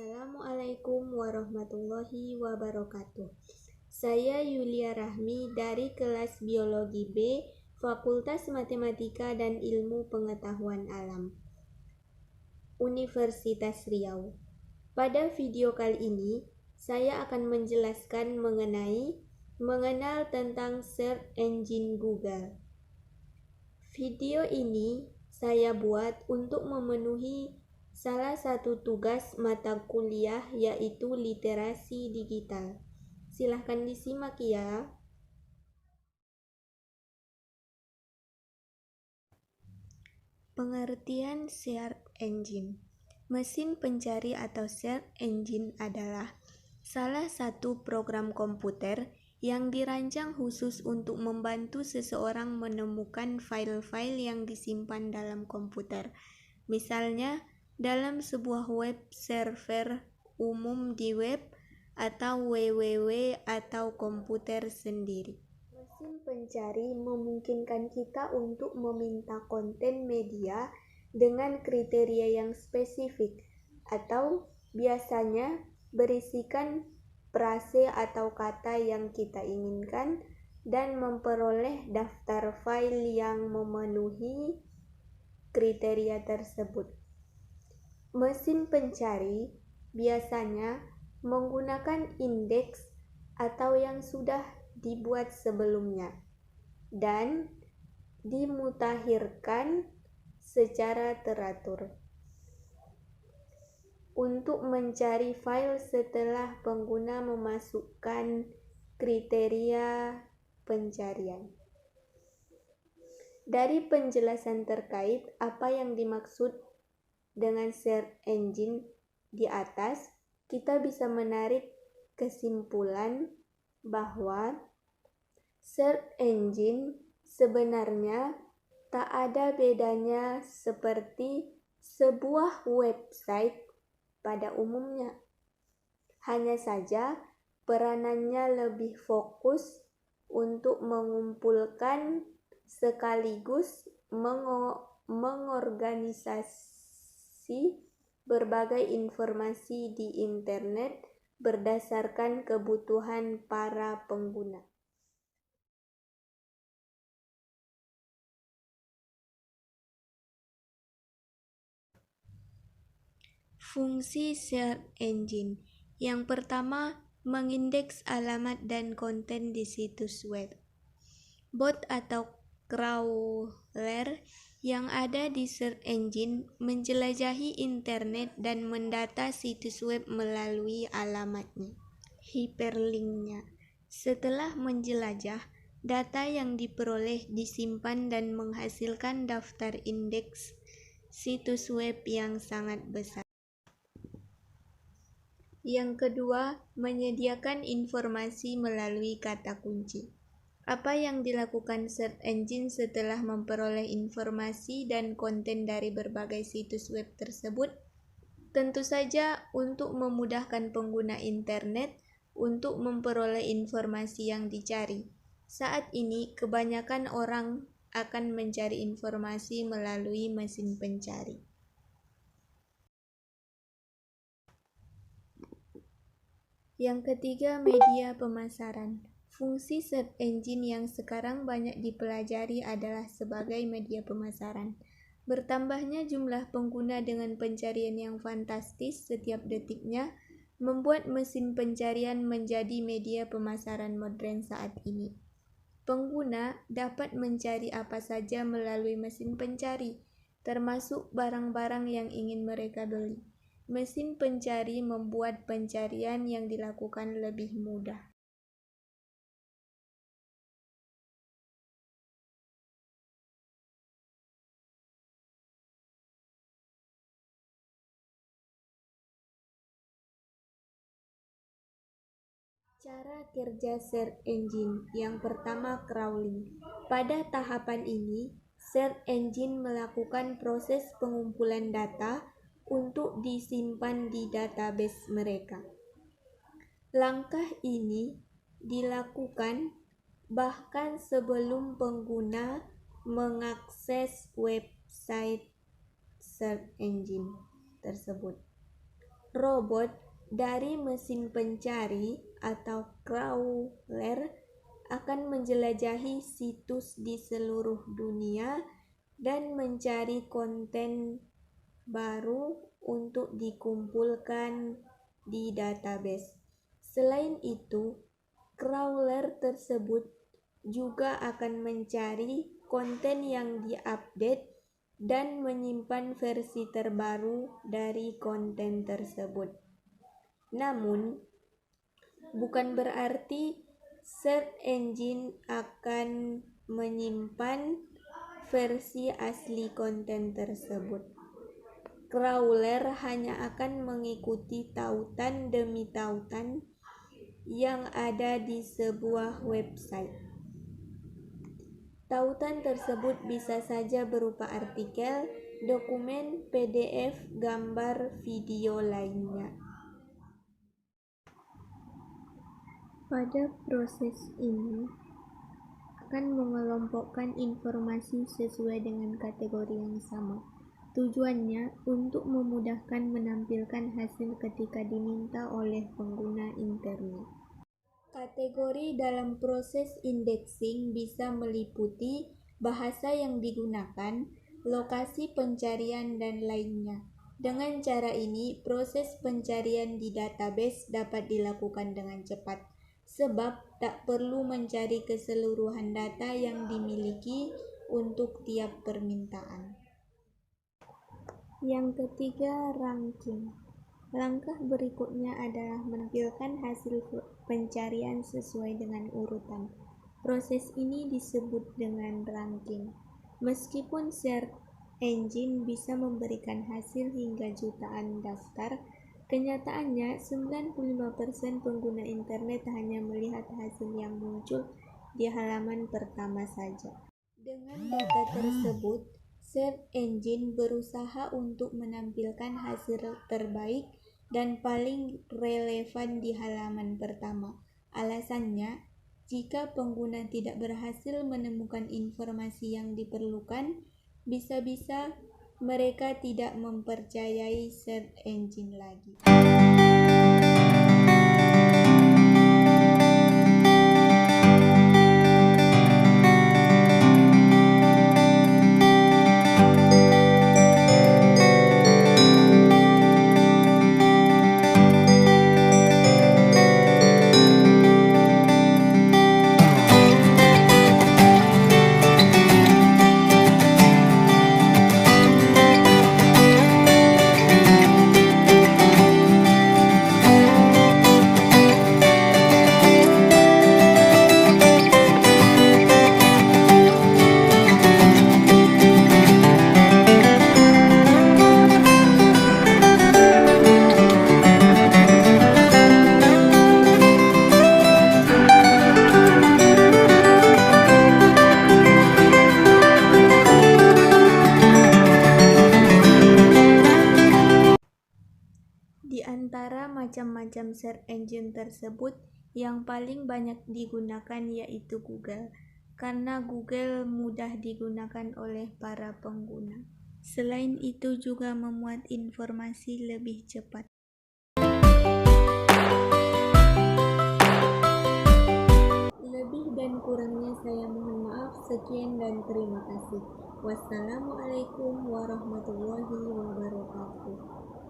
Assalamualaikum warahmatullahi wabarakatuh. Saya Yulia Rahmi dari kelas Biologi B, Fakultas Matematika dan Ilmu Pengetahuan Alam, Universitas Riau. Pada video kali ini, saya akan menjelaskan mengenal tentang search engine Google. Video ini saya buat untuk memenuhi salah satu tugas mata kuliah, yaitu literasi digital. Silahkan disimak ya. Pengertian search engine. Mesin pencari atau search engine adalah salah satu program komputer yang dirancang khusus untuk membantu seseorang menemukan file-file yang disimpan dalam komputer. Misalnya, dalam sebuah web server umum di web atau www atau komputer sendiri. Mesin pencari memungkinkan kita untuk meminta konten media dengan kriteria yang spesifik atau biasanya berisikan frase atau kata yang kita inginkan dan memperoleh daftar file yang memenuhi kriteria tersebut. Mesin pencari biasanya menggunakan indeks atau yang sudah dibuat sebelumnya dan dimutakhirkan secara teratur untuk mencari file setelah pengguna memasukkan kriteria pencarian. Dari penjelasan terkait apa yang dimaksud dengan search engine di atas, kita bisa menarik kesimpulan bahwa search engine sebenarnya tak ada bedanya seperti sebuah website pada umumnya. Hanya saja peranannya lebih fokus untuk mengumpulkan sekaligus mengorganisasi berbagai informasi di internet berdasarkan kebutuhan para pengguna. Fungsi search engine. Yang pertama, mengindeks alamat dan konten di situs web. Bot atau crawler yang ada di search engine menjelajahi internet dan mendata situs web melalui alamatnya, hyperlinknya. Setelah menjelajah, data yang diperoleh disimpan dan menghasilkan daftar indeks situs web yang sangat besar. Yang kedua, menyediakan informasi melalui kata kunci. Apa yang dilakukan search engine setelah memperoleh informasi dan konten dari berbagai situs web tersebut? Tentu saja untuk memudahkan pengguna internet untuk memperoleh informasi yang dicari. Saat ini, kebanyakan orang akan mencari informasi melalui mesin pencari. Yang ketiga, media pemasaran. Fungsi search engine yang sekarang banyak dipelajari adalah sebagai media pemasaran. Bertambahnya jumlah pengguna dengan pencarian yang fantastis setiap detiknya membuat mesin pencarian menjadi media pemasaran modern saat ini. Pengguna dapat mencari apa saja melalui mesin pencari, termasuk barang-barang yang ingin mereka beli. Mesin pencari membuat pencarian yang dilakukan lebih mudah. Cara kerja search engine. Yang pertama, crawling. Pada tahapan ini, search engine melakukan proses pengumpulan data untuk disimpan di database mereka. Langkah ini dilakukan bahkan sebelum pengguna mengakses website search engine tersebut. Robot dari mesin pencari atau crawler akan menjelajahi situs di seluruh dunia dan mencari konten baru untuk dikumpulkan di database. Selain itu, crawler tersebut juga akan mencari konten yang diupdate dan menyimpan versi terbaru dari konten tersebut. Namun, bukan berarti search engine akan menyimpan versi asli konten tersebut. Crawler hanya akan mengikuti tautan demi tautan yang ada di sebuah website. Tautan tersebut bisa saja berupa artikel, dokumen, PDF, gambar, video lainnya. Pada proses ini akan mengelompokkan informasi sesuai dengan kategori yang sama. Tujuannya untuk memudahkan menampilkan hasil ketika diminta oleh pengguna internet. Kategori dalam proses indexing bisa meliputi bahasa yang digunakan, lokasi pencarian, dan lainnya. Dengan cara ini, proses pencarian di database dapat dilakukan dengan cepat, sebab tak perlu mencari keseluruhan data yang dimiliki untuk tiap permintaan. Yang ketiga, ranking. Langkah berikutnya adalah menampilkan hasil pencarian sesuai dengan urutan. Proses ini disebut dengan ranking. Meskipun search engine bisa memberikan hasil hingga jutaan daftar, kenyataannya 95% pengguna internet hanya melihat hasil yang muncul di halaman pertama saja. Dengan data tersebut, search engine berusaha untuk menampilkan hasil terbaik dan paling relevan di halaman pertama. Alasannya, jika pengguna tidak berhasil menemukan informasi yang diperlukan, bisa-bisa mereka tidak mempercayai search engine lagi. Di antara macam-macam search engine tersebut, yang paling banyak digunakan yaitu Google, karena Google mudah digunakan oleh para pengguna. Selain itu juga memuat informasi lebih cepat. Lebih dan kurangnya saya mohon maaf. Sekian dan terima kasih. Wassalamualaikum warahmatullahi wabarakatuh.